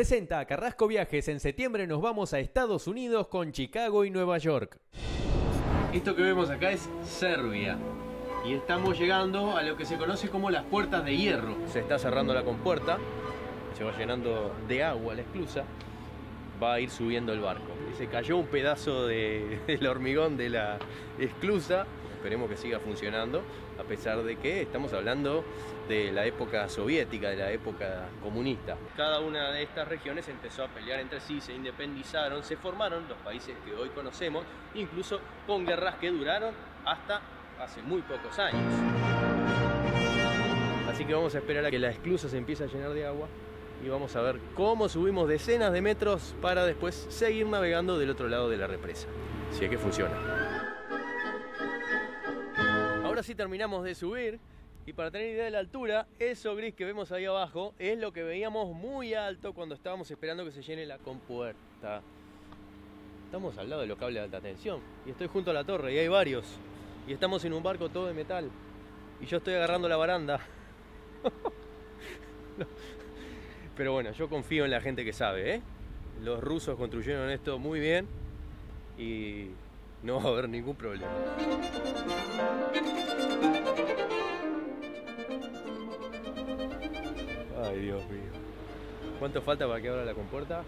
presenta a Carrasco Viajes. En septiembre nos vamos a Estados Unidos con Chicago y Nueva York. Esto que vemos acá es Serbia. Y estamos llegando a lo que se conoce como las puertas de hierro. Se está cerrando la compuerta, se va llenando de agua la esclusa, va a ir subiendo el barco. Y se cayó un pedazo del hormigón de la esclusa. Esperemos que siga funcionando, a pesar de que estamos hablando de la época soviética, de la época comunista. Cada una de estas regiones empezó a pelear entre sí, se independizaron, se formaron los países que hoy conocemos, incluso con guerras que duraron hasta hace muy pocos años. Así que vamos a esperar a que la esclusa se empiece a llenar de agua y vamos a ver cómo subimos decenas de metros para después seguir navegando del otro lado de la represa, si es que funciona. Ahora sí terminamos de subir y para tener idea de la altura, eso gris que vemos ahí abajo es lo que veíamos muy alto cuando estábamos esperando que se llene la compuerta. Estamos al lado de los cables de alta tensión y estoy junto a la torre y hay varios. Y estamos en un barco todo de metal y yo estoy agarrando la baranda. No. Pero bueno, yo confío en la gente que sabe, ¿eh? Los rusos construyeron esto muy bien y no va a haber ningún problema. Ay, Dios mío. ¿Cuánto falta para que abra la compuerta?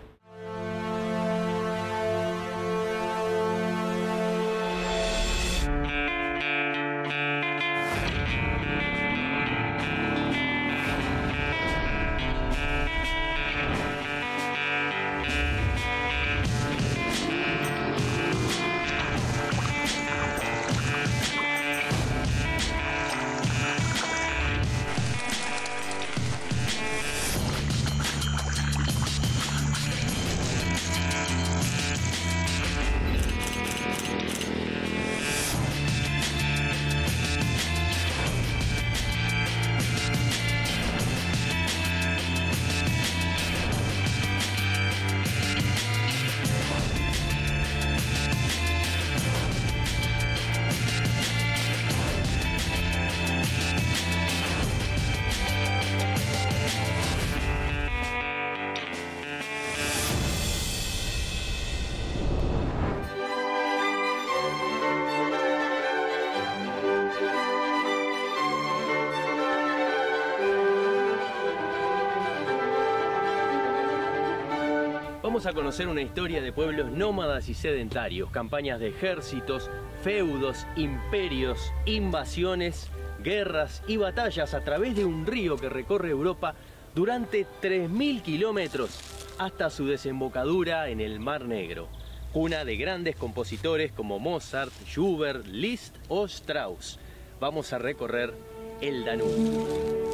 Vamos a conocer una historia de pueblos nómadas y sedentarios, campañas de ejércitos, feudos, imperios, invasiones, guerras y batallas a través de un río que recorre Europa durante 3.000 kilómetros hasta su desembocadura en el Mar Negro, cuna de grandes compositores como Mozart, Schubert, Liszt o Strauss. Vamos a recorrer el Danubio.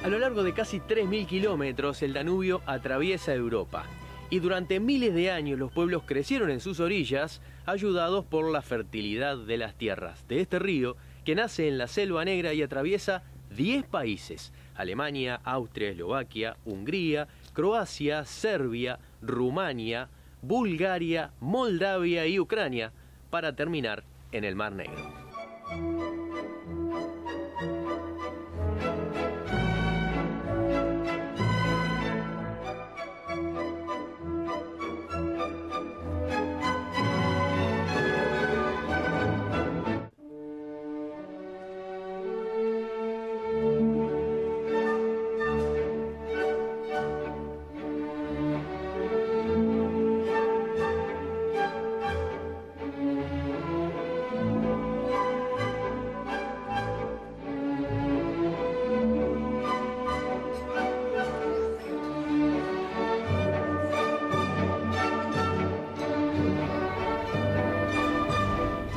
A lo largo de casi 3.000 kilómetros, el Danubio atraviesa Europa. Y durante miles de años los pueblos crecieron en sus orillas, ayudados por la fertilidad de las tierras de este río, que nace en la Selva Negra y atraviesa 10 países: Alemania, Austria, Eslovaquia, Hungría, Croacia, Serbia, Rumania, Bulgaria, Moldavia y Ucrania, para terminar en el Mar Negro.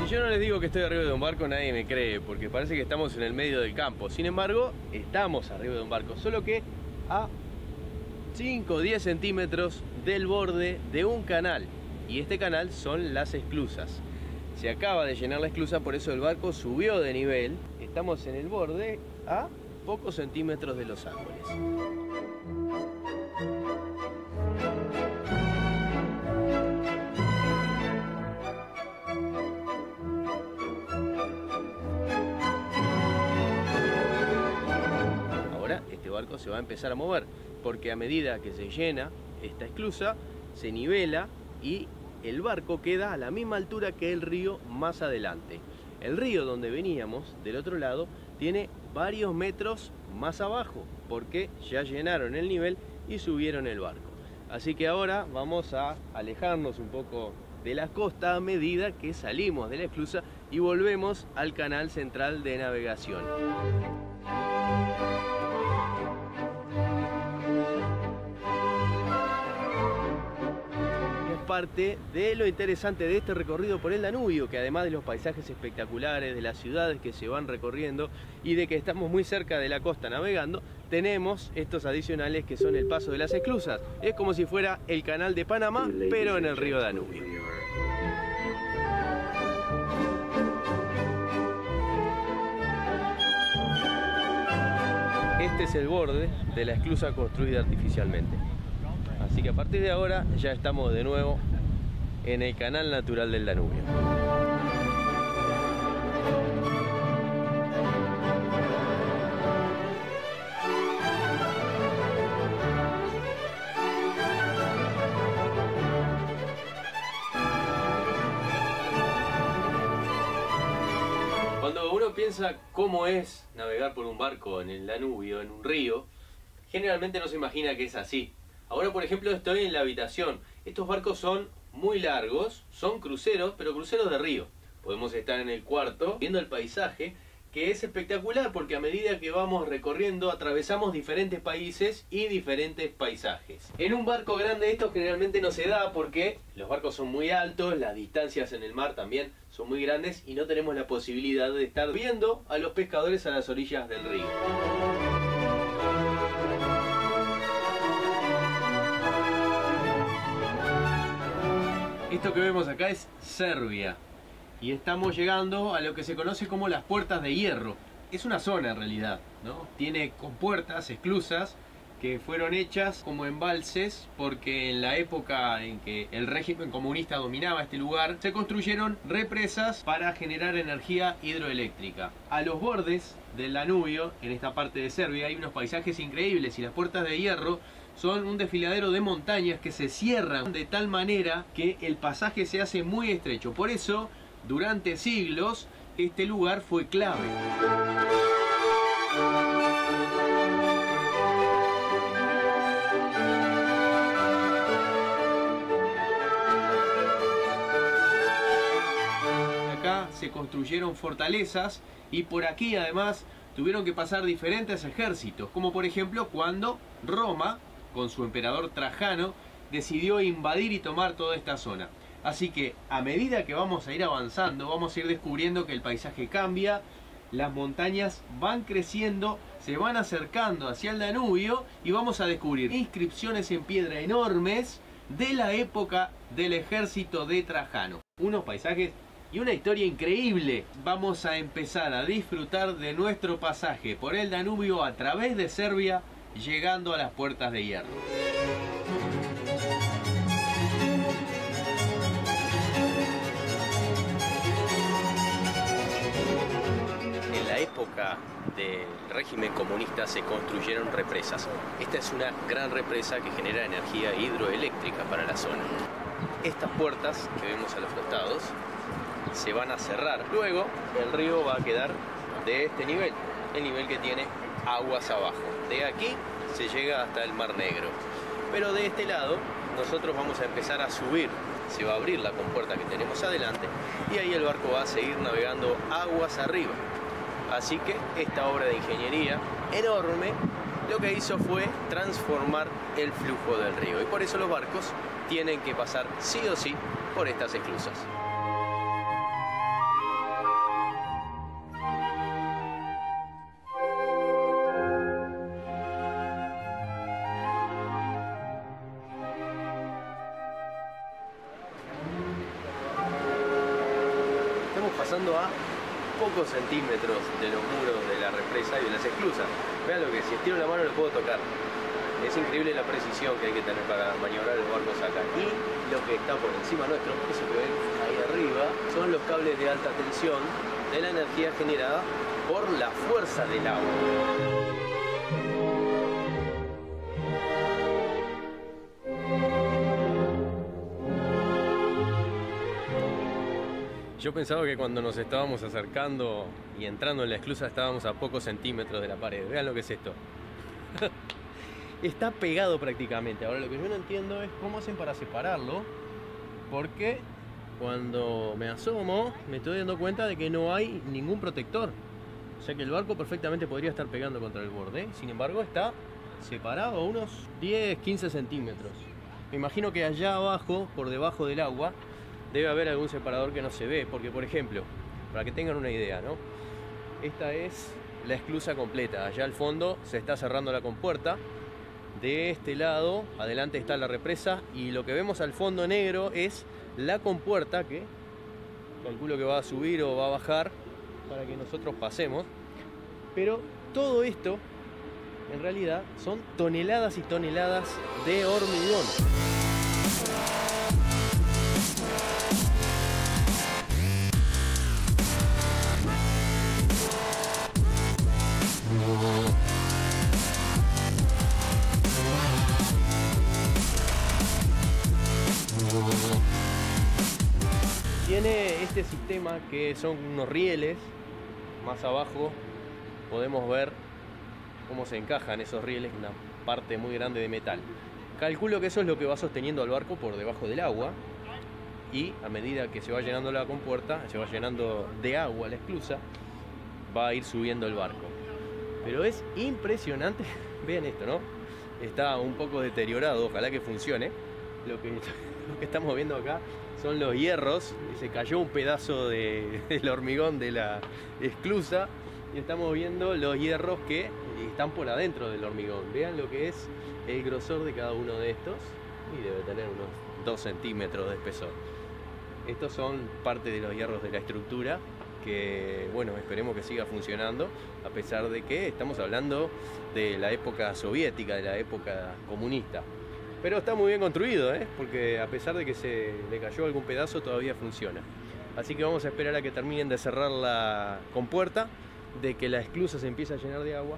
Yo no les digo que estoy arriba de un barco, nadie me cree, porque parece que estamos en el medio del campo. Sin embargo, estamos arriba de un barco, solo que a 5 o 10 centímetros del borde de un canal. Y este canal son las esclusas. Se acaba de llenar la esclusa, por eso el barco subió de nivel. Estamos en el borde a pocos centímetros de los árboles. Ahora este barco se va a empezar a mover, porque a medida que se llena esta esclusa, se nivela y el barco queda a la misma altura que el río más adelante. El río donde veníamos, del otro lado, tiene varios metros más abajo, porque ya llenaron el nivel y subieron el barco. Así que ahora vamos a alejarnos un poco de la costa a medida que salimos de la esclusa y volvemos al canal central de navegación. Parte de lo interesante de este recorrido por el Danubio, que además de los paisajes espectaculares, de las ciudades que se van recorriendo y de que estamos muy cerca de la costa navegando, tenemos estos adicionales que son el paso de las esclusas. Es como si fuera el canal de Panamá, pero en el río Danubio. Este es el borde de la esclusa construida artificialmente. Así que a partir de ahora ya estamos de nuevo en el canal natural del Danubio. Cuando uno piensa cómo es navegar por un barco en el Danubio, en un río, generalmente no se imagina que es así. Ahora, por ejemplo, estoy en la habitación. Estos barcos son muy largos, son cruceros, pero cruceros de río. Podemos estar en el cuarto viendo el paisaje, que es espectacular porque a medida que vamos recorriendo atravesamos diferentes países y diferentes paisajes. En un barco grande esto generalmente no se da porque los barcos son muy altos, las distancias en el mar también son muy grandes y no tenemos la posibilidad de estar viendo a los pescadores a las orillas del río. Esto que vemos acá es Serbia y estamos llegando a lo que se conoce como las puertas de hierro. Es una zona en realidad, ¿no? Tiene compuertas, esclusas, que fueron hechas como embalses porque en la época en que el régimen comunista dominaba este lugar, se construyeron represas para generar energía hidroeléctrica. A los bordes del Danubio, en esta parte de Serbia, hay unos paisajes increíbles y las puertas de hierro son un desfiladero de montañas que se cierran de tal manera que el pasaje se hace muy estrecho. Por eso, durante siglos, este lugar fue clave. Acá se construyeron fortalezas y por aquí además tuvieron que pasar diferentes ejércitos, como por ejemplo cuando Roma, con su emperador Trajano, decidió invadir y tomar toda esta zona. Así que a medida que vamos a ir avanzando, vamos a ir descubriendo que el paisaje cambia, las montañas van creciendo, se van acercando hacia el Danubio y vamos a descubrir inscripciones en piedra enormes de la época del ejército de Trajano. Unos paisajes y una historia increíble. Vamos a empezar a disfrutar de nuestro pasaje por el Danubio a través de Serbia, llegando a las puertas de hierro. En la época del régimen comunista se construyeron represas. Esta es una gran represa que genera energía hidroeléctrica para la zona. Estas puertas que vemos a los costados se van a cerrar. Luego el río va a quedar de este nivel, el nivel que tiene aguas abajo. De aquí se llega hasta el Mar Negro. Pero de este lado nosotros vamos a empezar a subir. Se va a abrir la compuerta que tenemos adelante y ahí el barco va a seguir navegando aguas arriba. Así que esta obra de ingeniería enorme lo que hizo fue transformar el flujo del río. Y por eso los barcos tienen que pasar sí o sí por estas esclusas. a pocos centímetros de los muros de la represa y de las esclusas. Vean lo que es, si estiro la mano lo puedo tocar. Es increíble la precisión que hay que tener para maniobrar los barcos acá. Y lo que está por encima nuestro, eso que ven ahí arriba, son los cables de alta tensión de la energía generada por la fuerza del agua. Yo pensaba que cuando nos estábamos acercando y entrando en la esclusa estábamos a pocos centímetros de la pared. Vean lo que es esto. Está pegado prácticamente. Ahora lo que yo no entiendo es cómo hacen para separarlo, porque cuando me asomo me estoy dando cuenta de que no hay ningún protector. O sea que el barco perfectamente podría estar pegando contra el borde. Sin embargo está separado a unos 10-15 centímetros. Me imagino que allá abajo, por debajo del agua, debe haber algún separador que no se ve. Porque, por ejemplo, para que tengan una idea, ¿no? Esta es la esclusa completa. Allá al fondo se está cerrando la compuerta. De este lado, adelante está la represa. Y lo que vemos al fondo negro es la compuerta, que calculo que va a subir o va a bajar para que nosotros pasemos. Pero todo esto en realidad son toneladas y toneladas de hormigón. Tiene este sistema que son unos rieles. Más abajo podemos ver cómo se encajan esos rieles, una parte muy grande de metal. Calculo que eso es lo que va sosteniendo al barco por debajo del agua, y a medida que se va llenando la compuerta, se va llenando de agua la esclusa, va a ir subiendo el barco. Pero es impresionante. Vean esto, ¿no? Está un poco deteriorado, ojalá que funcione. Lo que estamos viendo acá son los hierros. Se cayó un pedazo del hormigón de la esclusa y estamos viendo los hierros que están por adentro del hormigón. Vean lo que es el grosor de cada uno de estos, y debe tener unos 2 centímetros de espesor. Estos son parte de los hierros de la estructura que, bueno, esperemos que siga funcionando, a pesar de que estamos hablando de la época soviética, de la época comunista. Pero está muy bien construido, porque a pesar de que se le cayó algún pedazo, todavía funciona. Así que vamos a esperar a que terminen de cerrar la compuerta, de que la esclusa se empiece a llenar de agua,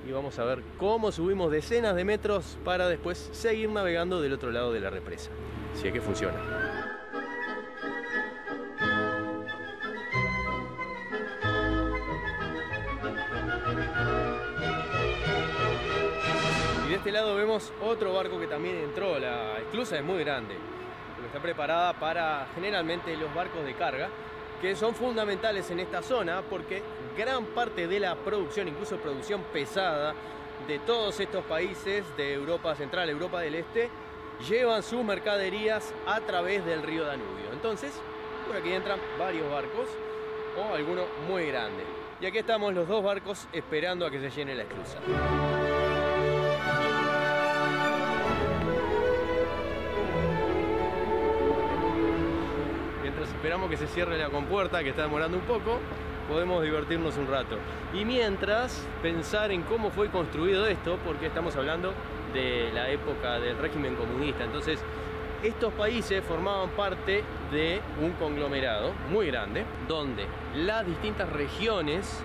y vamos a ver cómo subimos decenas de metros para después seguir navegando del otro lado de la represa. Si es que funciona. De este lado vemos otro barco que también entró. La esclusa es muy grande, porque está preparada para generalmente los barcos de carga, que son fundamentales en esta zona, porque gran parte de la producción, incluso producción pesada, de todos estos países de Europa Central, Europa del Este, llevan sus mercaderías a través del río Danubio. Entonces, por aquí entran varios barcos, o alguno muy grande. Y aquí estamos los dos barcos esperando a que se llene la esclusa. Esperamos que se cierre la compuerta, que está demorando un poco, podemos divertirnos un rato. Y mientras, pensar en cómo fue construido esto, porque estamos hablando de la época del régimen comunista. Entonces, estos países formaban parte de un conglomerado muy grande, donde las distintas regiones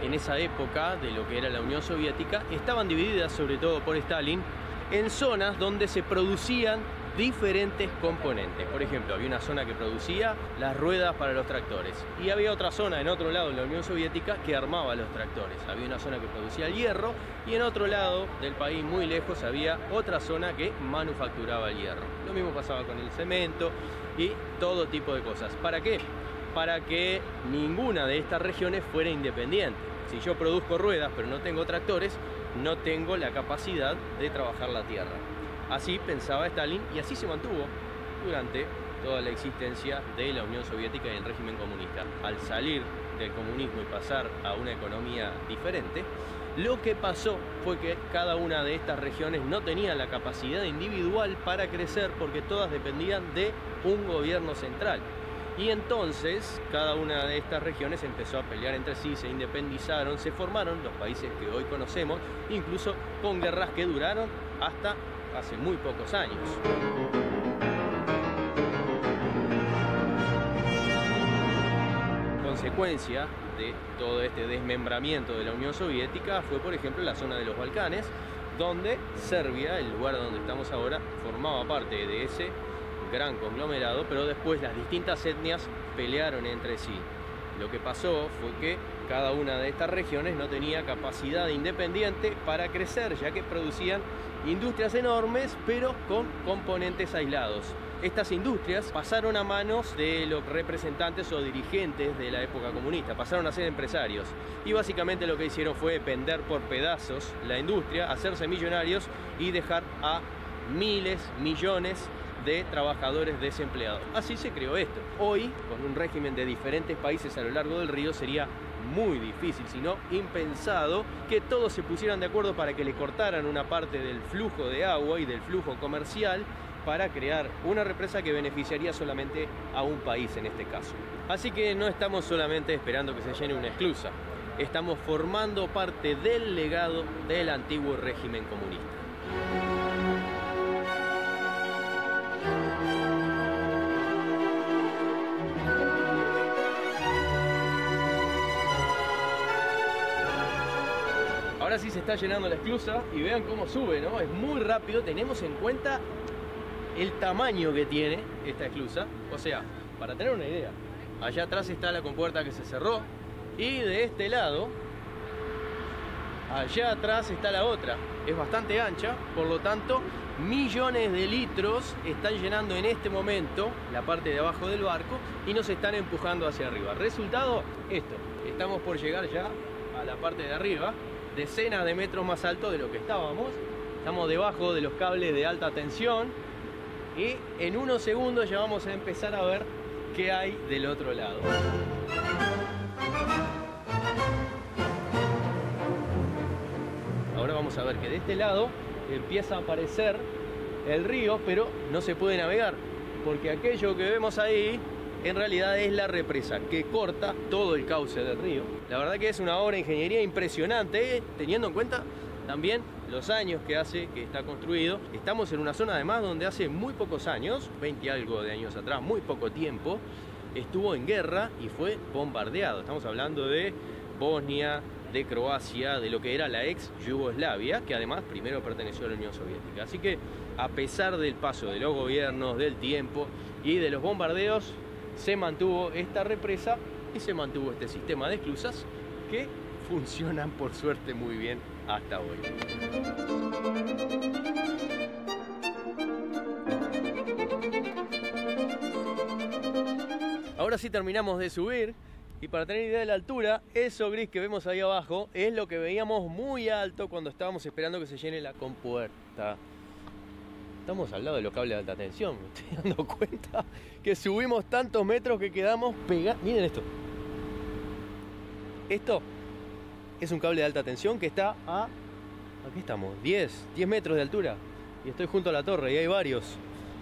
en esa época de lo que era la Unión Soviética estaban divididas, sobre todo por Stalin, en zonas donde se producían diferentes componentes. Por ejemplo, había una zona que producía las ruedas para los tractores, y había otra zona en otro lado de la Unión Soviética que armaba los tractores. Había una zona que producía el hierro, y en otro lado del país, muy lejos, había otra zona que manufacturaba el hierro. Lo mismo pasaba con el cemento y todo tipo de cosas. ¿Para qué? Para que ninguna de estas regiones fuera independiente. Si yo produzco ruedas pero no tengo tractores, no tengo la capacidad de trabajar la tierra. Así pensaba Stalin, y así se mantuvo durante toda la existencia de la Unión Soviética y el régimen comunista. Al salir del comunismo y pasar a una economía diferente, lo que pasó fue que cada una de estas regiones no tenía la capacidad individual para crecer, porque todas dependían de un gobierno central. Y entonces cada una de estas regiones empezó a pelear entre sí, se independizaron, se formaron los países que hoy conocemos, incluso con guerras que duraron hasta hace muy pocos años. Consecuencia de todo este desmembramiento de la Unión Soviética fue, por ejemplo, la zona de los Balcanes, donde Serbia, el lugar donde estamos ahora, formaba parte de ese gran conglomerado, pero después las distintas etnias pelearon entre sí. Lo que pasó fue que cada una de estas regiones no tenía capacidad independiente para crecer, ya que producían industrias enormes, pero con componentes aislados. Estas industrias pasaron a manos de los representantes o dirigentes de la época comunista, pasaron a ser empresarios. Y básicamente lo que hicieron fue vender por pedazos la industria, hacerse millonarios y dejar a miles, millones de trabajadores desempleados. Así se creó esto. Hoy, con un régimen de diferentes países a lo largo del río, sería muy difícil, si no impensado, que todos se pusieran de acuerdo para que le cortaran una parte del flujo de agua y del flujo comercial para crear una represa que beneficiaría solamente a un país en este caso. Así que no estamos solamente esperando que se llene una esclusa, estamos formando parte del legado del antiguo régimen comunista. Ahora sí se está llenando la esclusa y vean cómo sube, ¿no? Es muy rápido, tenemos en cuenta el tamaño que tiene esta esclusa. O sea, para tener una idea, allá atrás está la compuerta que se cerró y de este lado, allá atrás está la otra. Es bastante ancha, por lo tanto, millones de litros están llenando en este momento la parte de abajo del barco y nos están empujando hacia arriba. Resultado, esto. Estamos por llegar ya a la parte de arriba, decenas de metros más alto de lo que estábamos. Estamos debajo de los cables de alta tensión y en unos segundos ya vamos a empezar a ver qué hay del otro lado. Ahora vamos a ver que de este lado empieza a aparecer el río, pero no se puede navegar porque aquello que vemos ahí en realidad es la represa que corta todo el cauce del río. La verdad que es una obra de ingeniería impresionante, teniendo en cuenta también los años que hace que está construido. Estamos en una zona además donde hace muy pocos años, 20 y algo de años atrás, muy poco tiempo, estuvo en guerra y fue bombardeado. Estamos hablando de Bosnia, de Croacia, de lo que era la ex Yugoslavia, que además primero perteneció a la Unión Soviética. Así que a pesar del paso de los gobiernos, del tiempo y de los bombardeos, se mantuvo esta represa y se mantuvo este sistema de esclusas que funcionan por suerte muy bien hasta hoy. Ahora sí terminamos de subir y para tener idea de la altura, eso gris que vemos ahí abajo es lo que veíamos muy alto cuando estábamos esperando que se llene la compuerta. Estamos al lado de los cables de alta tensión, me estoy dando cuenta que subimos tantos metros que quedamos pegados. Miren esto. Esto es un cable de alta tensión que está a... Aquí estamos, 10 metros de altura. Y estoy junto a la torre y hay varios.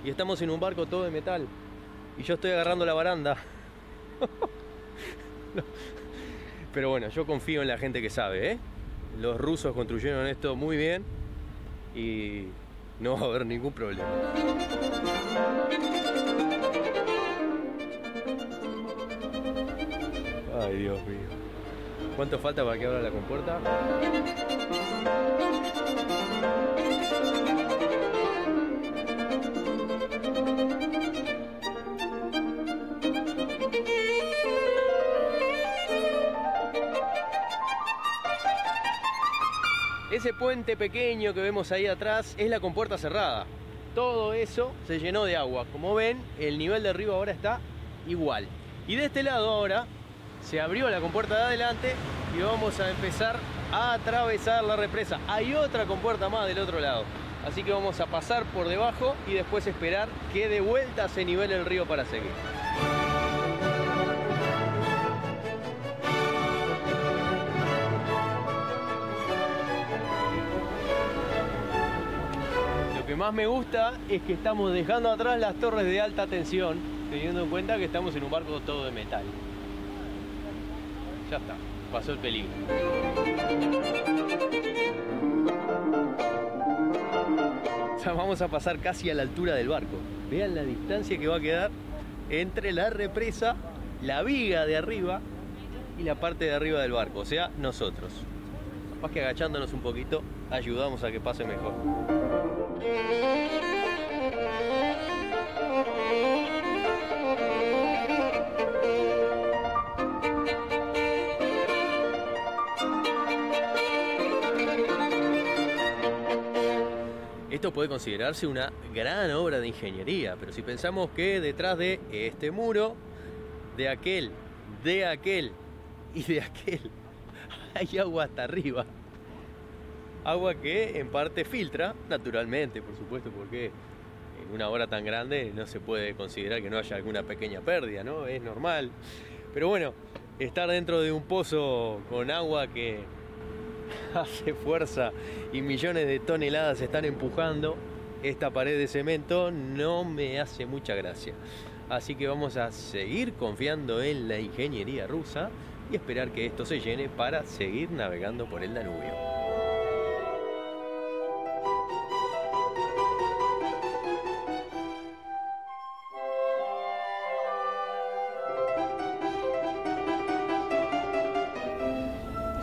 Y estamos en un barco todo de metal. Y yo estoy agarrando la baranda. No. Pero bueno, yo confío en la gente que sabe, ¿eh? Los rusos construyeron esto muy bien. Y no va a haber ningún problema. Ay, Dios mío. ¿Cuánto falta para que abra la compuerta? Ese puente pequeño que vemos ahí atrás es la compuerta cerrada. Todo eso se llenó de agua. Como ven, el nivel de río ahora está igual. Y de este lado ahora se abrió la compuerta de adelante y vamos a empezar a atravesar la represa. Hay otra compuerta más del otro lado. Así que vamos a pasar por debajo y después esperar que de vuelta se nivele el río para seguir. Lo que más me gusta es que estamos dejando atrás las torres de alta tensión teniendo en cuenta que estamos en un barco todo de metal. Ya está, pasó el peligro. Ya vamos a pasar casi a la altura del barco. Vean la distancia que va a quedar entre la represa, la viga de arriba y la parte de arriba del barco, o sea, nosotros. Capaz que agachándonos un poquito ayudamos a que pase mejor. Esto puede considerarse una gran obra de ingeniería, pero si pensamos que detrás de este muro, de aquel y de aquel hay agua hasta arriba. Agua que en parte filtra, naturalmente, por supuesto, porque en una obra tan grande no se puede considerar que no haya alguna pequeña pérdida, ¿no? Es normal. Pero bueno, estar dentro de un pozo con agua que hace fuerza y millones de toneladas están empujando esta pared de cemento no me hace mucha gracia. Así que vamos a seguir confiando en la ingeniería rusa y esperar que esto se llene para seguir navegando por el Danubio.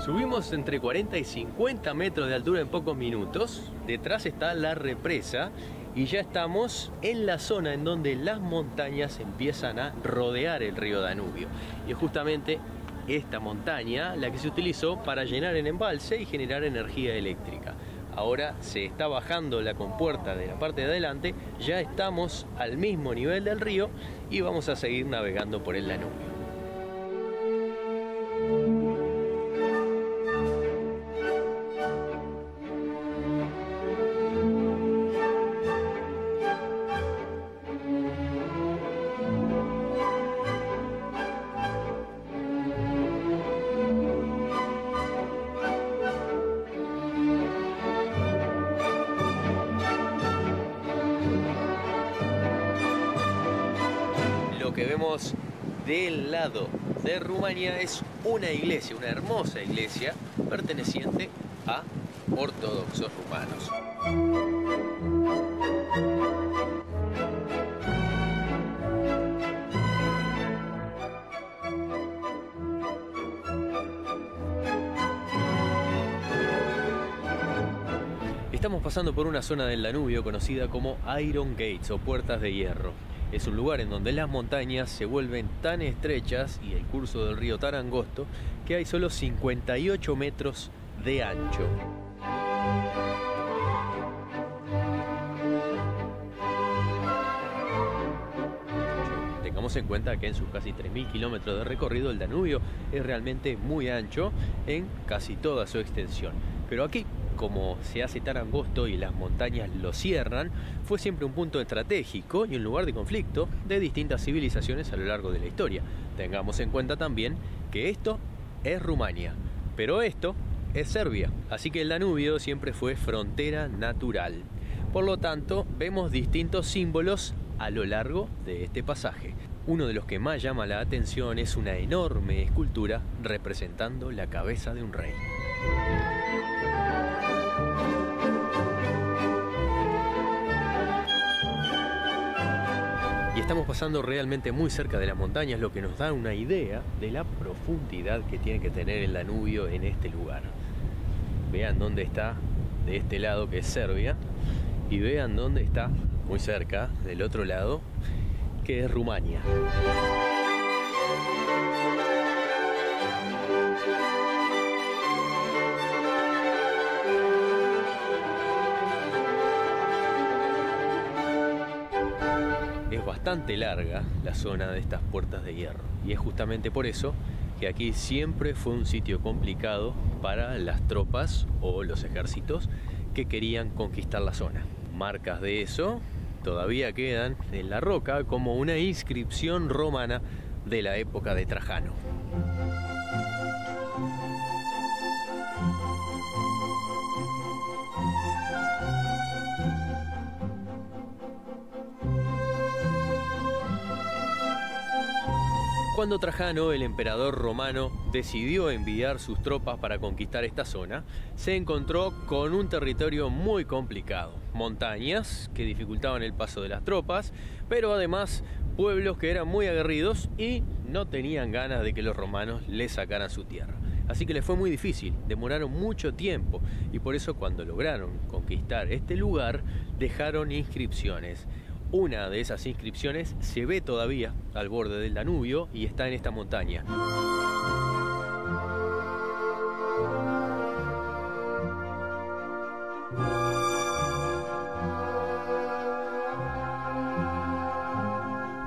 Subimos entre 40 y 50 metros de altura en pocos minutos. Detrás está la represa y ya estamos en la zona en donde las montañas empiezan a rodear el río Danubio. Y es justamente esta montaña la que se utilizó para llenar el embalse y generar energía eléctrica. Ahora se está bajando la compuerta de la parte de adelante, ya estamos al mismo nivel del río y vamos a seguir navegando por el Danubio. Lo que vemos del lado de Rumania es una iglesia, una hermosa iglesia perteneciente a ortodoxos rumanos. Estamos pasando por una zona del Danubio conocida como Iron Gates o Puertas de Hierro. Es un lugar en donde las montañas se vuelven tan estrechas y el curso del río tan angosto que hay solo 58 metros de ancho. Tengamos en cuenta que en sus casi 3.000 kilómetros de recorrido el Danubio es realmente muy ancho en casi toda su extensión. Pero aquí, como se hace tan angosto y las montañas lo cierran, fue siempre un punto estratégico y un lugar de conflicto de distintas civilizaciones a lo largo de la historia. Tengamos en cuenta también que esto es Rumania, pero esto es Serbia, así que el Danubio siempre fue frontera natural. Por lo tanto, vemos distintos símbolos a lo largo de este pasaje. Uno de los que más llama la atención es una enorme escultura representando la cabeza de un rey. Y estamos pasando realmente muy cerca de las montañas, lo que nos da una idea de la profundidad que tiene que tener el Danubio en este lugar. Vean dónde está de este lado, que es Serbia, y vean dónde está muy cerca del otro lado, que es Rumania. Es bastante larga la zona de estas puertas de hierro y es justamente por eso que aquí siempre fue un sitio complicado para las tropas o los ejércitos que querían conquistar la zona. Marcas de eso todavía quedan en la roca como una inscripción romana de la época de Trajano. Cuando Trajano, el emperador romano, decidió enviar sus tropas para conquistar esta zona, se encontró con un territorio muy complicado. Montañas que dificultaban el paso de las tropas, pero además pueblos que eran muy aguerridos y no tenían ganas de que los romanos les sacaran su tierra. Así que les fue muy difícil, demoraron mucho tiempo y por eso cuando lograron conquistar este lugar dejaron inscripciones. Una de esas inscripciones se ve todavía al borde del Danubio y está en esta montaña.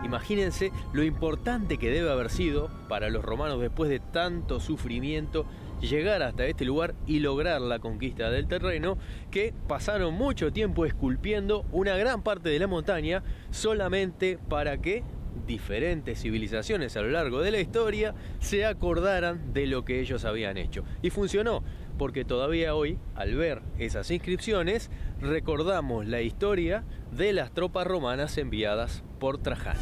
Imagínense lo importante que debe haber sido para los romanos después de tanto sufrimiento llegar hasta este lugar y lograr la conquista del terreno, que pasaron mucho tiempo esculpiendo una gran parte de la montaña solamente para que diferentes civilizaciones a lo largo de la historia se acordaran de lo que ellos habían hecho. Y funcionó, porque todavía hoy, al ver esas inscripciones, recordamos la historia de las tropas romanas enviadas por Trajano.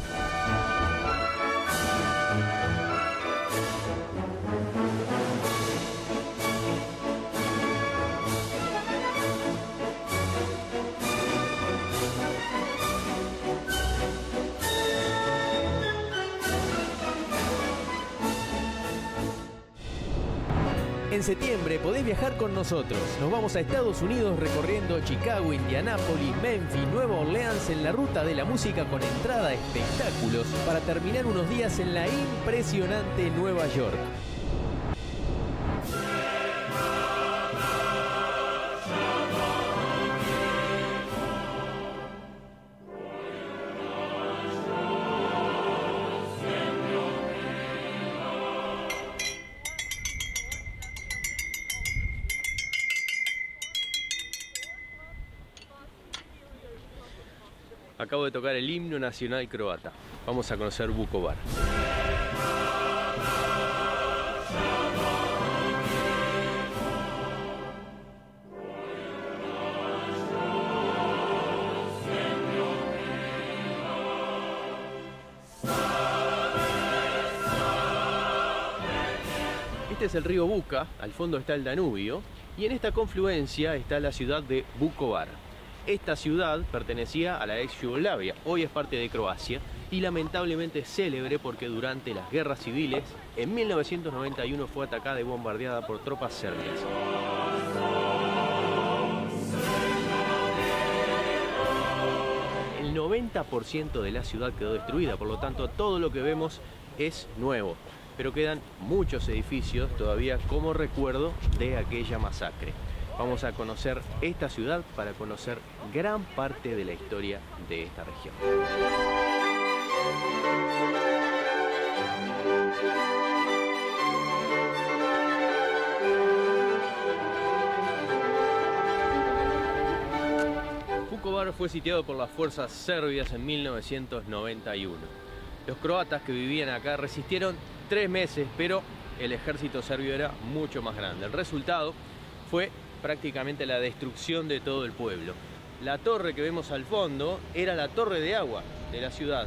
En septiembre podés viajar con nosotros. Nos vamos a Estados Unidos recorriendo Chicago, Indianápolis, Memphis, Nueva Orleans en la ruta de la música con entrada a espectáculos para terminar unos días en la impresionante Nueva York. Acabo de tocar el himno nacional croata. Vamos a conocer Vukovar. Este es el río Vuka, al fondo está el Danubio, y en esta confluencia está la ciudad de Vukovar. Esta ciudad pertenecía a la ex Yugoslavia, hoy es parte de Croacia y lamentablemente célebre porque durante las guerras civiles en 1991 fue atacada y bombardeada por tropas serbias. El 90% de la ciudad quedó destruida, por lo tanto todo lo que vemos es nuevo, pero quedan muchos edificios todavía como recuerdo de aquella masacre. Vamos a conocer esta ciudad para conocer gran parte de la historia de esta región. Vukovar fue sitiado por las fuerzas serbias en 1991. Los croatas que vivían acá resistieron 3 meses, pero el ejército serbio era mucho más grande. El resultado fue prácticamente la destrucción de todo el pueblo. La torre que vemos al fondo era la torre de agua de la ciudad,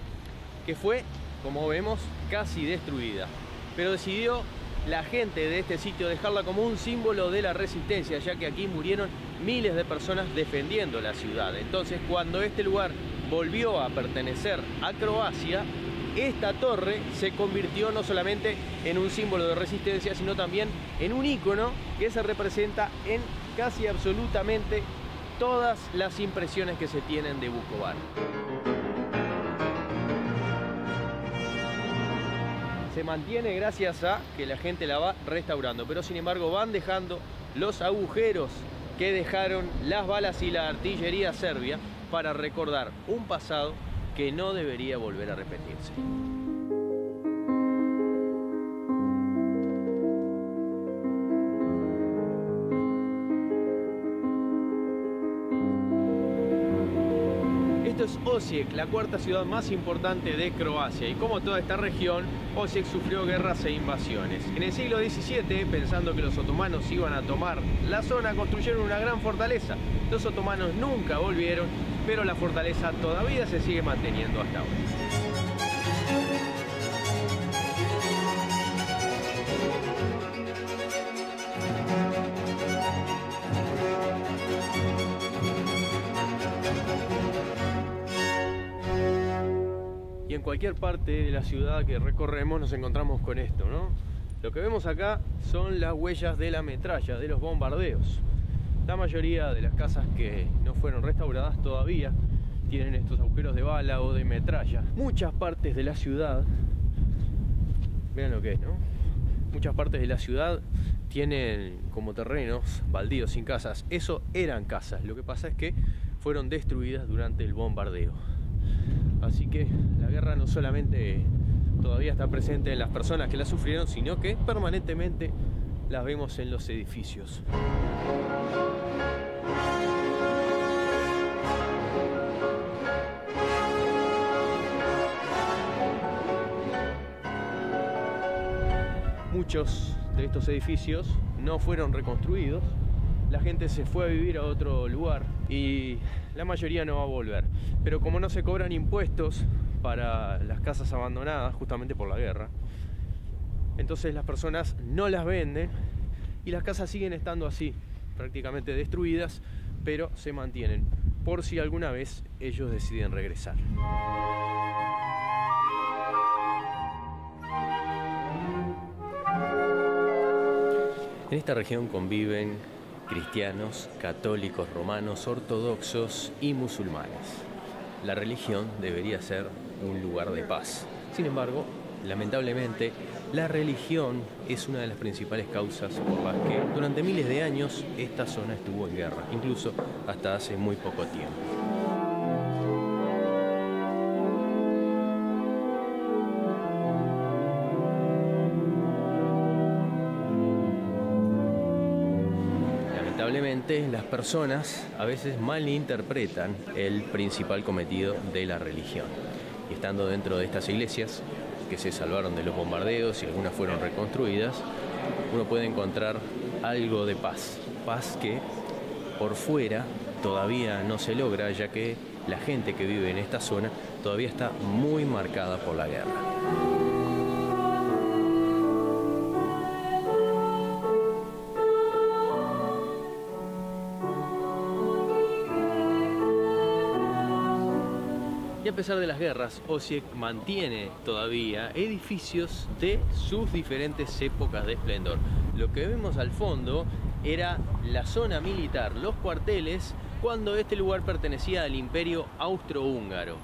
que fue, como vemos, casi destruida. Pero decidió la gente de este sitio dejarla como un símbolo de la resistencia, ya que aquí murieron miles de personas defendiendo la ciudad. Entonces, cuando este lugar volvió a pertenecer a Croacia, esta torre se convirtió no solamente en un símbolo de resistencia, sino también en un ícono que se representa en casi absolutamente todas las impresiones que se tienen de Vukovar. Se mantiene gracias a que la gente la va restaurando, pero sin embargo van dejando los agujeros que dejaron las balas y la artillería serbia para recordar un pasado que no debería volver a repetirse. Esto es Osijek, la cuarta ciudad más importante de Croacia, y como toda esta región, Osijek sufrió guerras e invasiones. En el siglo XVII, pensando que los otomanos iban a tomar la zona, construyeron una gran fortaleza. Los otomanos nunca volvieron, pero la fortaleza todavía se sigue manteniendo hasta ahora. cualquier parte de la ciudad que recorremos nos encontramos con esto, ¿no? Lo que vemos acá son las huellas de la metralla, de los bombardeos. La mayoría de las casas que no fueron restauradas todavía tienen estos agujeros de bala o de metralla. Muchas partes de la ciudad, vean lo que es, ¿no? Muchas partes de la ciudad tienen como terrenos baldíos sin casas. Eso eran casas, lo que pasa es que fueron destruidas durante el bombardeo. Así que la guerra no solamente todavía está presente en las personas que la sufrieron, sino que permanentemente las vemos en los edificios. Muchos de estos edificios no fueron reconstruidos, la gente se fue a vivir a otro lugar y la mayoría no va a volver. Pero como no se cobran impuestos para las casas abandonadas justamente por la guerra, entonces las personas no las venden y las casas siguen estando así, prácticamente destruidas, pero se mantienen por si alguna vez ellos deciden regresar. En esta región conviven cristianos, católicos, romanos, ortodoxos y musulmanes. La religión debería ser un lugar de paz. Sin embargo, lamentablemente, la religión es una de las principales causas por las que durante miles de años esta zona estuvo en guerra, incluso hasta hace muy poco tiempo. Lamentablemente, las personas a veces malinterpretan el principal cometido de la religión. Y estando dentro de estas iglesias, que se salvaron de los bombardeos y algunas fueron reconstruidas, uno puede encontrar algo de paz. Paz que por fuera todavía no se logra, ya que la gente que vive en esta zona todavía está muy marcada por la guerra. Y a pesar de las guerras, Osijek mantiene todavía edificios de sus diferentes épocas de esplendor. Lo que vemos al fondo era la zona militar, los cuarteles, cuando este lugar pertenecía al Imperio Austrohúngaro.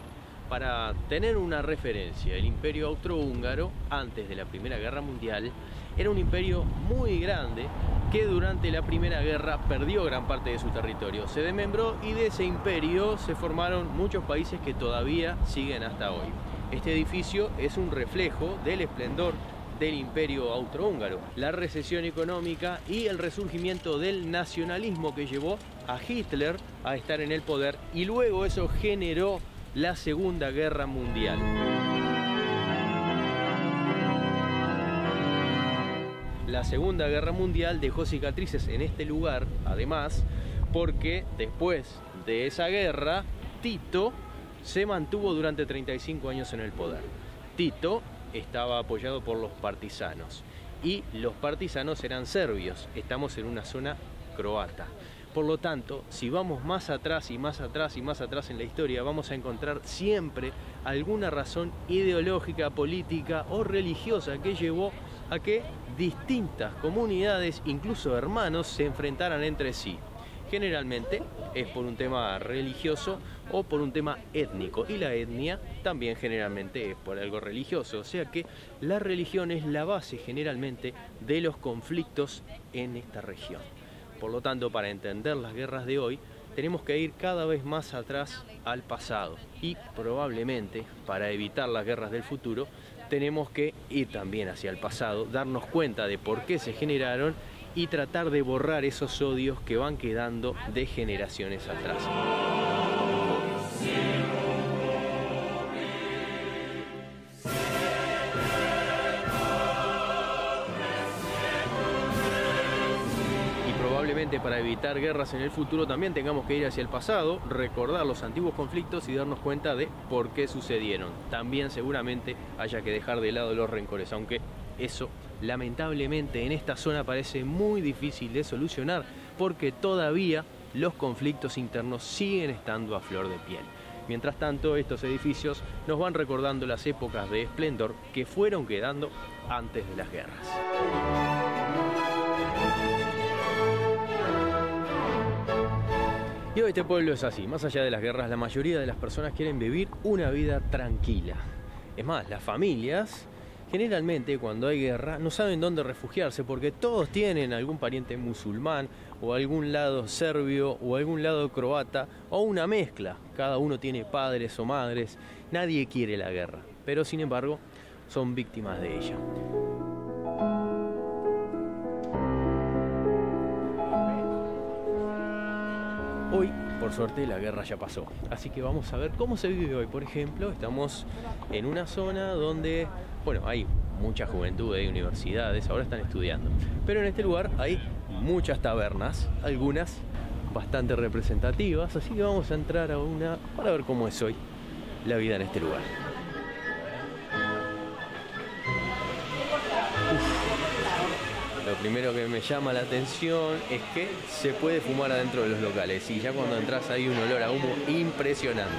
Para tener una referencia, el Imperio Austrohúngaro, antes de la Primera Guerra Mundial, era un imperio muy grande que durante la Primera Guerra perdió gran parte de su territorio. Se desmembró y de ese imperio se formaron muchos países que todavía siguen hasta hoy. Este edificio es un reflejo del esplendor del Imperio Austrohúngaro, la recesión económica y el resurgimiento del nacionalismo que llevó a Hitler a estar en el poder, y luego eso generó la Segunda Guerra Mundial. La Segunda Guerra Mundial dejó cicatrices en este lugar, además, porque después de esa guerra, Tito se mantuvo durante 35 años en el poder. Tito estaba apoyado por los partisanos y los partisanos eran serbios. Estamos en una zona croata. Por lo tanto, si vamos más atrás y más atrás y más atrás en la historia, vamos a encontrar siempre alguna razón ideológica, política o religiosa que llevó a que distintas comunidades, incluso hermanos, se enfrentaran entre sí. Generalmente es por un tema religioso o por un tema étnico, y la etnia también generalmente es por algo religioso, o sea que la religión es la base generalmente de los conflictos en esta región. Por lo tanto, para entender las guerras de hoy, tenemos que ir cada vez más atrás al pasado, y probablemente para evitar las guerras del futuro tenemos que ir también hacia el pasado, darnos cuenta de por qué se generaron y tratar de borrar esos odios que van quedando de generaciones atrás. Probablemente para evitar guerras en el futuro también tengamos que ir hacia el pasado, recordar los antiguos conflictos y darnos cuenta de por qué sucedieron. También seguramente haya que dejar de lado los rencores, aunque eso lamentablemente en esta zona parece muy difícil de solucionar, porque todavía los conflictos internos siguen estando a flor de piel. Mientras tanto, estos edificios nos van recordando las épocas de esplendor que fueron quedando antes de las guerras. Y hoy este pueblo es así. Más allá de las guerras, la mayoría de las personas quieren vivir una vida tranquila. Es más, las familias generalmente cuando hay guerra no saben dónde refugiarse porque todos tienen algún pariente musulmán o algún lado serbio o algún lado croata o una mezcla. Cada uno tiene padres o madres. Nadie quiere la guerra, pero sin embargo son víctimas de ella. Hoy, por suerte, la guerra ya pasó, así que vamos a ver cómo se vive hoy. Por ejemplo, estamos en una zona donde, bueno, hay mucha juventud, hay universidades, ahora están estudiando. Pero en este lugar hay muchas tabernas, algunas bastante representativas, así que vamos a entrar a una para ver cómo es hoy la vida en este lugar. Lo primero que me llama la atención es que se puede fumar adentro de los locales y ya cuando entras hay un olor a humo impresionante.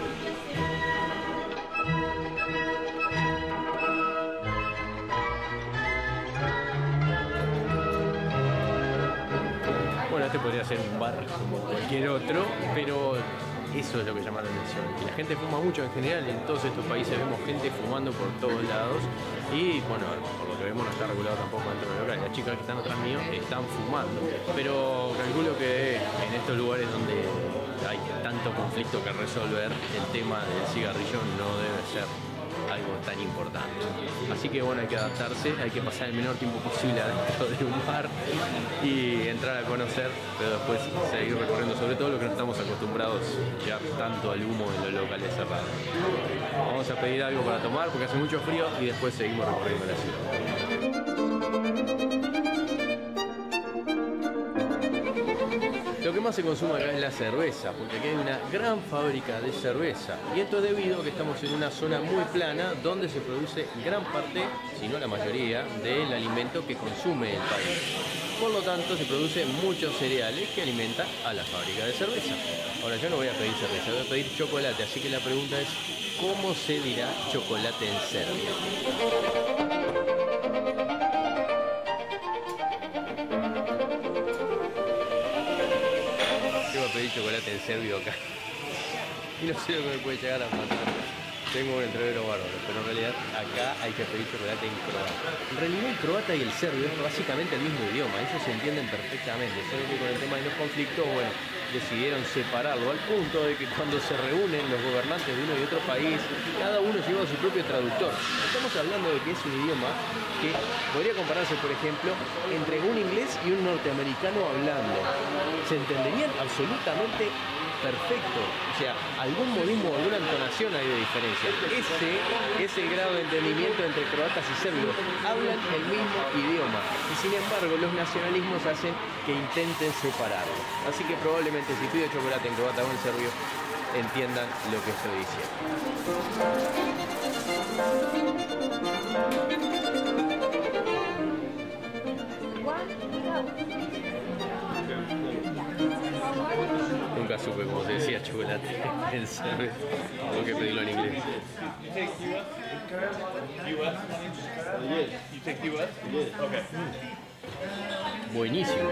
Bueno, este podría ser un bar como cualquier otro, pero eso es lo que llama la atención. Y la gente fuma mucho en general, en todos estos países vemos gente fumando por todos lados. Y bueno, por lo que vemos no está regulado tampoco dentro del local. Las chicas que están atrás mío están fumando. Pero calculo que en estos lugares donde hay tanto conflicto que resolver, el tema del cigarrillo no debe ser algo tan importante. Así que bueno, hay que adaptarse, hay que pasar el menor tiempo posible adentro de un bar y entrar a conocer, pero después seguir recorriendo, sobre todo lo que no estamos acostumbrados ya tanto al humo en los locales cerrados. Vamos a pedir algo para tomar porque hace mucho frío y después seguimos recorriendo la ciudad. Lo que más se consume acá es la cerveza, porque aquí hay una gran fábrica de cerveza. Y esto es debido a que estamos en una zona muy plana donde se produce gran parte, si no la mayoría, del alimento que consume el país. Por lo tanto, se producen muchos cereales que alimentan a la fábrica de cerveza. Ahora, yo no voy a pedir cerveza, voy a pedir chocolate, así que la pregunta es, ¿cómo se dirá chocolate en Serbia? Pedí chocolate en serbio acá y no sé lo que me puede llegar a pasar. Tengo un entrevero bárbaro, pero en realidad acá hay que pedir chocolate en croata. En realidad el croata y el serbio es básicamente el mismo idioma, ellos se entienden perfectamente, solo que con el tema de los conflictos, bueno, decidieron separarlo al punto de que cuando se reúnen los gobernantes de uno y otro país, cada uno lleva su propio traductor. Estamos hablando de que es un idioma que podría compararse, por ejemplo, entre un inglés y un norteamericano hablando. Se entenderían absolutamente perfecto, o sea, algún modismo, alguna entonación hay de diferencia. Ese es el grado de entendimiento entre croatas y serbios. Hablan el mismo idioma y sin embargo los nacionalismos hacen que intenten separarlo. Así que probablemente si pido chocolate en croata o en serbio, entiendan lo que estoy diciendo. Nunca supe cómo se decía chocolate en serbio. Tengo que pedirlo en inglés. Buenísimo.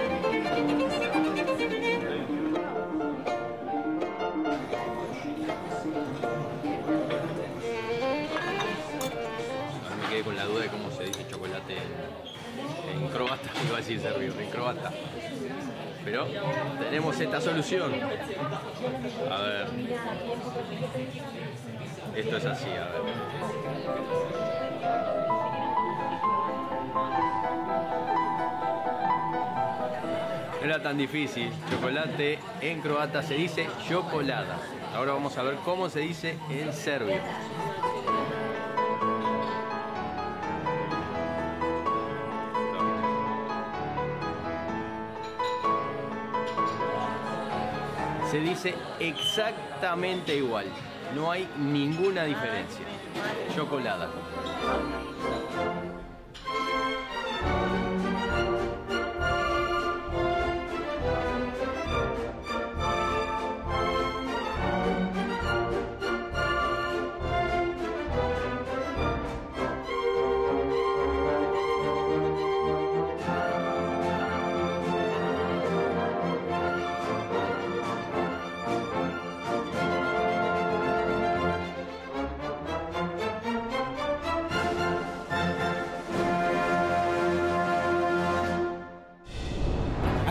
Ahora me quedé con la duda de cómo se dice chocolate en croata. Iba a decir serbio, en croata. Pero tenemos esta solución. A ver. Esto es así, a ver. No era tan difícil. Chocolate en croata se dice chocolada. Ahora vamos a ver cómo se dice en serbio. Se dice exactamente igual, no hay ninguna diferencia. Chocolada.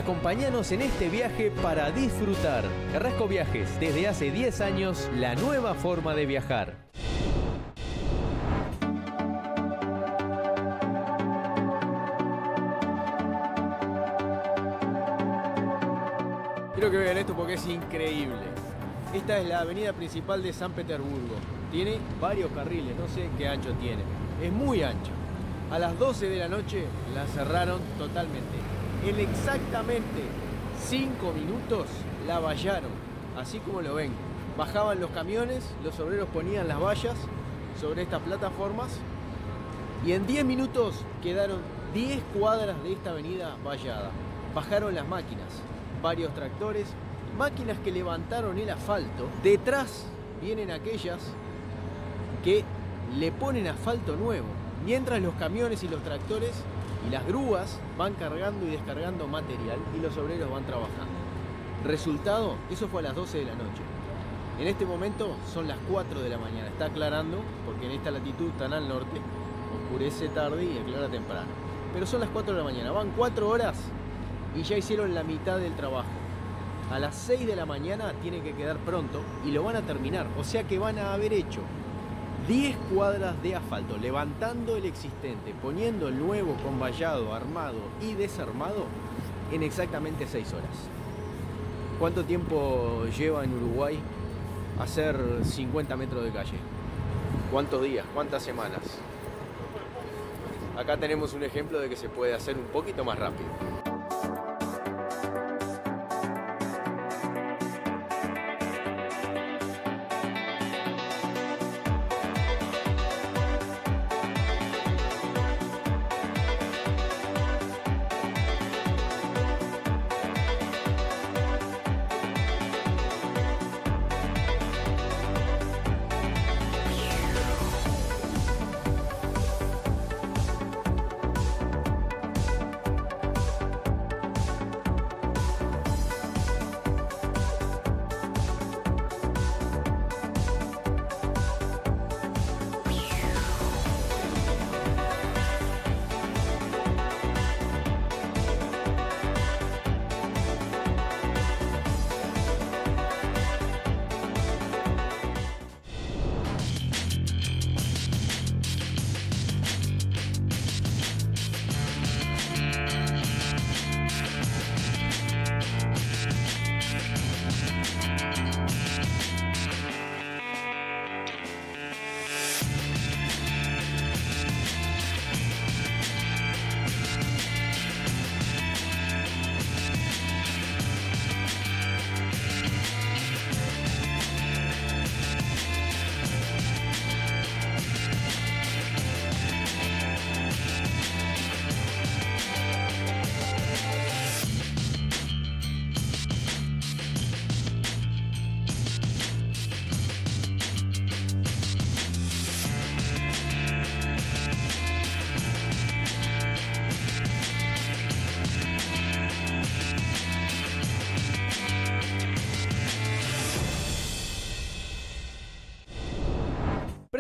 Acompáñanos en este viaje para disfrutar. Carrasco Viajes, desde hace 10 años, la nueva forma de viajar. Quiero que vean esto porque es increíble. Esta es la avenida principal de San Petersburgo. Tiene varios carriles, no sé qué ancho tiene. Es muy ancha. A las 12 de la noche la cerraron totalmente. En exactamente 5 minutos la vallaron, así como lo ven. Bajaban los camiones, los obreros ponían las vallas sobre estas plataformas y en 10 minutos quedaron 10 cuadras de esta avenida vallada. Bajaron las máquinas, varios tractores, máquinas que levantaron el asfalto. Detrás vienen aquellas que le ponen asfalto nuevo, mientras los camiones y los tractores y las grúas van cargando y descargando material y los obreros van trabajando. Resultado, eso fue a las 12 de la noche. En este momento son las 4 de la mañana, está aclarando porque en esta latitud tan al norte oscurece tarde y aclara temprano. Pero son las 4 de la mañana, van 4 horas y ya hicieron la mitad del trabajo. A las 6 de la mañana tienen que quedar pronto y lo van a terminar, o sea que van a haber hecho 10 cuadras de asfalto, levantando el existente, poniendo el nuevo con vallado, armado y desarmado en exactamente 6 horas. ¿Cuánto tiempo lleva en Uruguay hacer 50 metros de calle? ¿Cuántos días? ¿Cuántas semanas? Acá tenemos un ejemplo de que se puede hacer un poquito más rápido.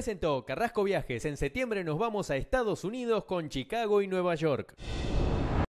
Presentó Carrasco Viajes. En septiembre nos vamos a Estados Unidos con Chicago y Nueva York.